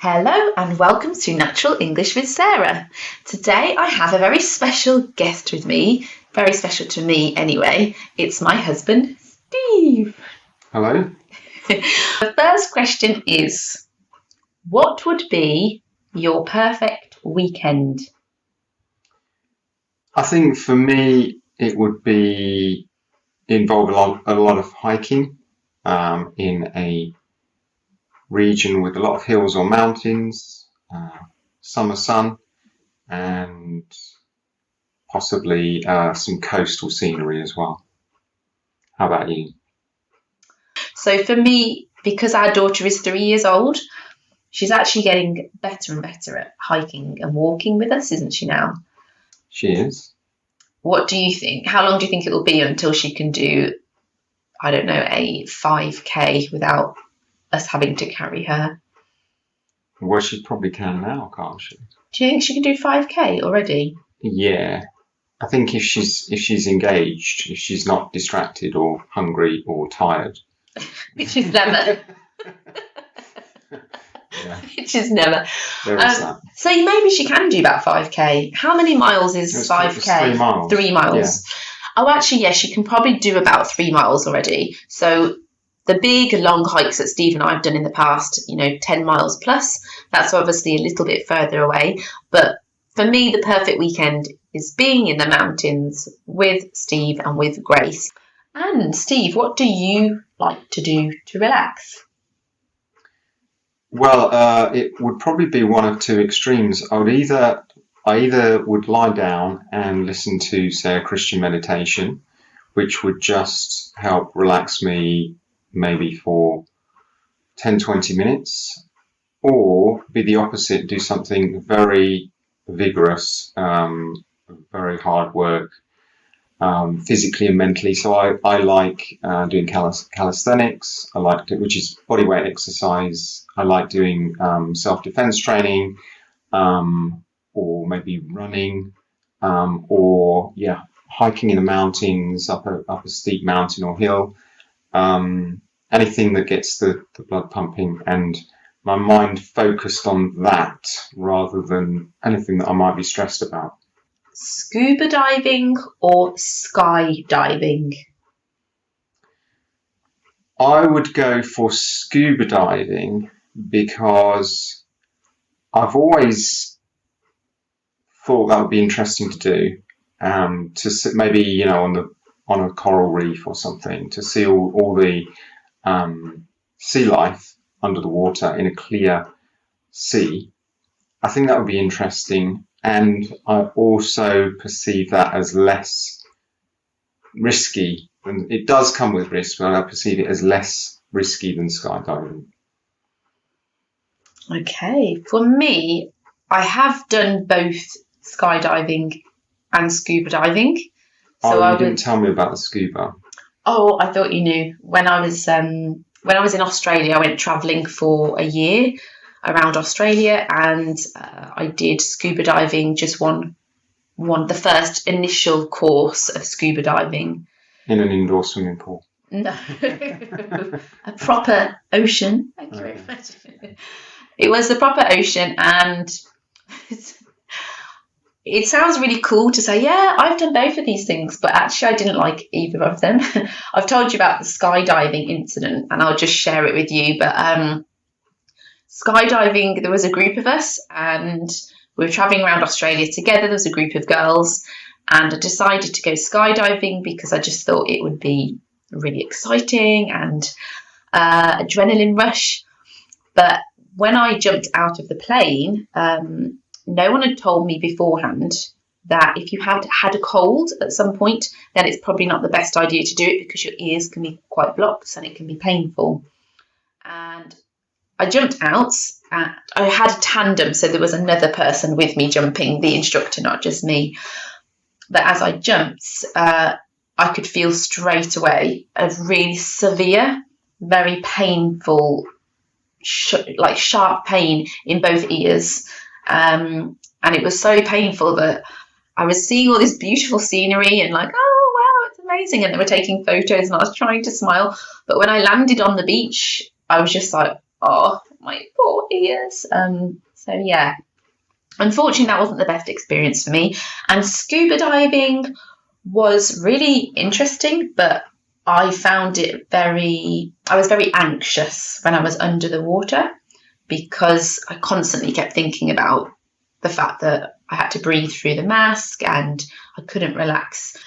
Hello and welcome to Natural English with Sarah. Today I have a very special guest with me, very special to me anyway. It's my husband, Steve. Hello. The first question is, what would be your perfect weekend? I think for me it would involve a lot of hiking in a region with a lot of hills or mountains, summer sun, and possibly some coastal scenery as well. How about you? So for me, because our daughter is 3 years old, she's actually getting better and better at hiking and walking with us, isn't she now? She is. What do you think? How long do you think it will be until she can do, I don't know, a 5K without us having to carry her? Well, she probably can now, can't she? Do you think she can do 5K already? Yeah. I think if she's engaged, if she's not distracted or hungry or tired. Which is never. Yeah. Which is never. There is that. So maybe she can do about 5K. How many miles is 5K? It's 3 miles. 3 miles. Yeah. Oh, actually, yeah, she can probably do about 3 miles already. So the big long hikes that Steve and I have done in the past, 10 miles plus, that's obviously a little bit further away. But for me, the perfect weekend is being in the mountains with Steve and with Grace. And Steve, what do you like to do to relax? Well, it would probably be one of two extremes. I either would lie down and listen to, say, a Christian meditation, which would just help relax me maybe for 10-20 minutes, or be the opposite, do something very vigorous, very hard work, physically and mentally. So I like doing calisthenics. I like which is bodyweight exercise. I like doing self-defense training, or maybe running, or hiking in the mountains, up a steep mountain or hill. Anything that gets the blood pumping and my mind focused on that rather than anything that I might be stressed about. Scuba diving or skydiving? I would go for scuba diving because I've always thought that would be interesting to do. To sit maybe on a coral reef or something, to see all the sea life under the water in a clear sea. I think that would be interesting. And I also perceive that as less risky. And it does come with risk, but I perceive it as less risky than skydiving. Okay, for me, I have done both skydiving and scuba diving. So you didn't tell me about the scuba. Oh, I thought you knew. When I was in Australia, I went travelling for a year around Australia, and I did scuba diving, just the first initial course of scuba diving. In an indoor swimming pool? No, a proper ocean. Thank you very much. It was the proper ocean, and it sounds really cool to say, yeah, I've done both of these things, but actually I didn't like either of them. I've told you about the skydiving incident, and I'll just share it with you, but skydiving, there was a group of us and we were travelling around Australia together. There was a group of girls and I decided to go skydiving because I just thought it would be really exciting and adrenaline rush. But when I jumped out of the plane, no one had told me beforehand that if you had had a cold at some point, then it's probably not the best idea to do it because your ears can be quite blocked and it can be painful. And I jumped out. I had a tandem, so there was another person with me jumping, the instructor, not just me. But as I jumped, I could feel straight away a really severe, very painful, sharp pain in both ears. And it was so painful that I was seeing all this beautiful scenery and like, oh, wow, it's amazing. And they were taking photos and I was trying to smile. But when I landed on the beach, I was just like, Oh, my poor ears. So yeah, unfortunately, that wasn't the best experience for me. And scuba diving was really interesting, but I was very anxious when I was under the water because I constantly kept thinking about the fact that I had to breathe through the mask and I couldn't relax.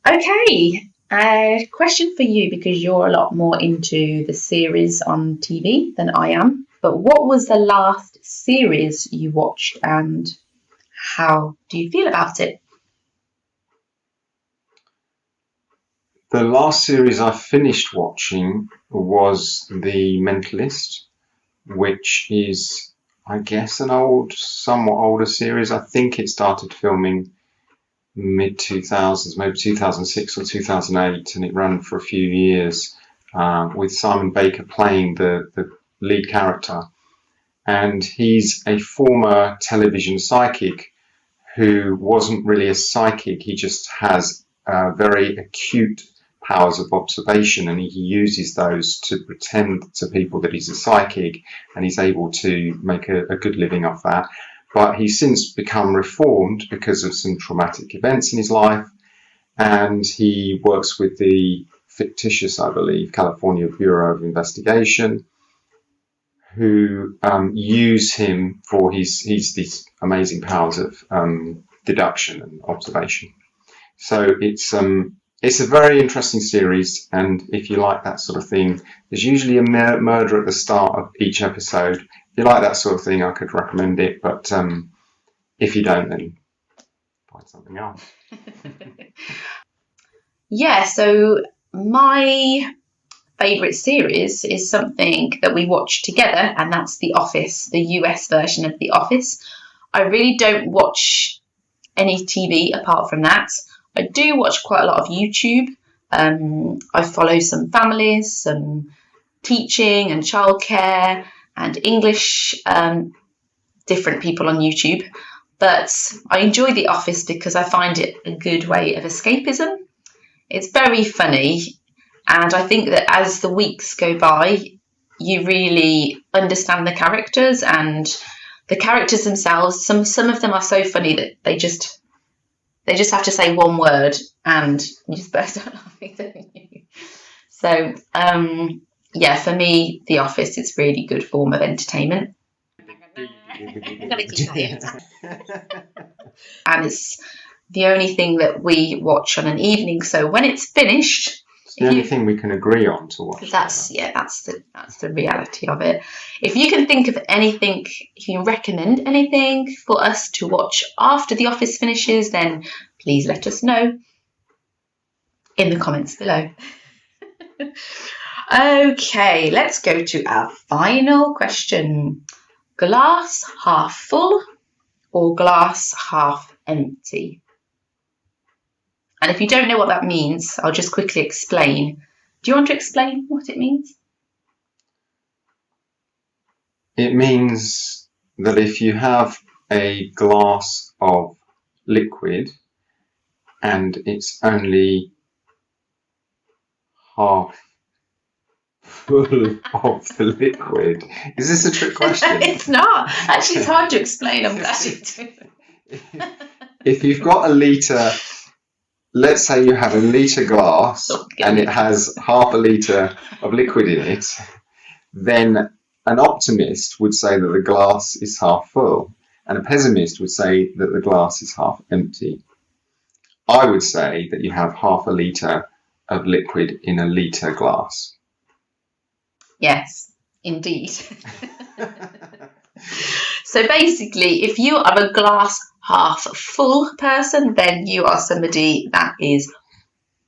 Okay, a question for you because you're a lot more into the series on TV than I am. But what was the last series you watched and how do you feel about it? The last series I finished watching was The Mentalist, which is, I guess, somewhat older series. I think it started filming mid 2000s, maybe 2006 or 2008, and it ran for a few years with Simon Baker playing the lead character. And he's a former television psychic who wasn't really a psychic. He just has very acute powers of observation, and he uses those to pretend to people that he's a psychic, and he's able to make a good living off that. But he's since become reformed because of some traumatic events in his life, and he works with the fictitious, I believe, California Bureau of Investigation, who use him for these amazing powers of deduction and observation. So it's a very interesting series, and if you like that sort of thing, there's usually a murder at the start of each episode. If you like that sort of thing, I could recommend it, but if you don't, then find something else. Yeah, so my favourite series is something that we watch together, and that's The Office, the US version of The Office. I really don't watch any TV apart from that. I do watch quite a lot of YouTube. I follow some families, some teaching and childcare and English, different people on YouTube. But I enjoy The Office because I find it a good way of escapism. It's very funny, and I think that as the weeks go by, you really understand the characters, and the characters themselves, some of them are so funny that they just have to say one word and you just burst out laughing, don't you? So yeah, for me, The Office is really good form of entertainment. I'm gonna keep that in. And it's the only thing that we watch on an evening. So when it's finished, it's the only thing we can agree on to watch. That's the reality of it. If you can think of anything, if you recommend anything for us to watch after The Office finishes, then please let us know in the comments below. Okay, let's go to our final question. Glass half full or glass half empty? And if you don't know what that means, I'll just quickly explain. Do you want to explain what it means? It means that if you have a glass of liquid and it's only half full of the liquid. Is this a trick question? It's not. Actually, it's hard to explain. I'm glad you do. If you've got a litre, let's say you have a litre glass and it has half a litre of liquid in it, then an optimist would say that the glass is half full and a pessimist would say that the glass is half empty. I would say that you have half a litre of liquid in a litre glass. Yes, indeed. So basically, if you are a glass half full person, then you are somebody that is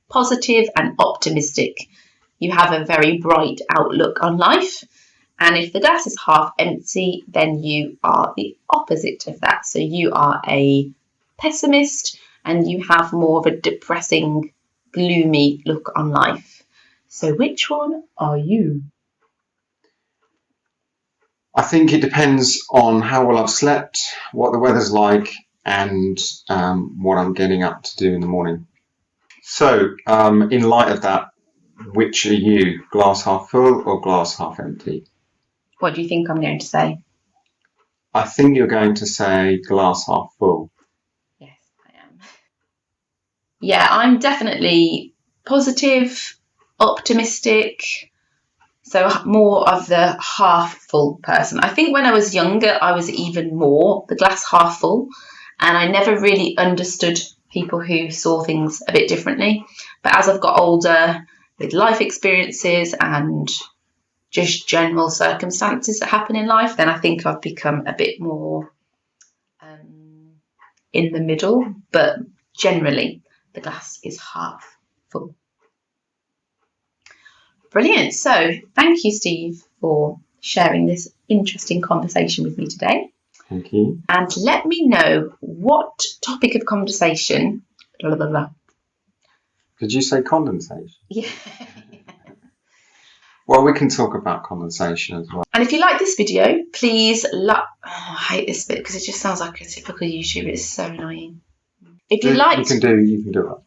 positive and optimistic. You have a very bright outlook on life. And if the glass is half empty, then you are the opposite of that. So you are a pessimist and you have more of a depressing, gloomy look on life. So which one are you? I think it depends on how well I've slept, what the weather's like, and what I'm getting up to do in the morning. So, in light of that, which are you, glass half full or glass half empty? What do you think I'm going to say? I think you're going to say glass half full. Yes, I am. Yeah, I'm definitely positive, optimistic, so more of the half full person. I think when I was younger, I was even more the glass half full, and I never really understood people who saw things a bit differently. But as I've got older, with life experiences and just general circumstances that happen in life, then I think I've become a bit more in the middle, but generally the glass is half full. Brilliant. So thank you, Steve, for sharing this interesting conversation with me today. Thank you. And let me know what topic of conversation. Blah, blah, blah. Did you say condensation? Yeah. Well, we can talk about condensation as well. And if you like this video, please I hate this bit because it just sounds like a typical YouTuber. It's so annoying. If you like, you can do it.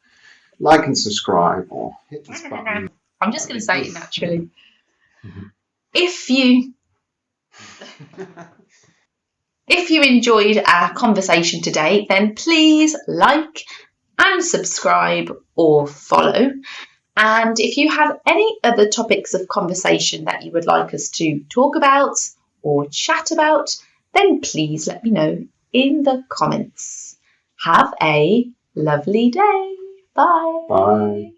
Like and subscribe or hit this button. I'm just going to say it naturally. If you enjoyed our conversation today, then please like and subscribe or follow. And if you have any other topics of conversation that you would like us to talk about or chat about, then please let me know in the comments. Have a lovely day. Bye. Bye.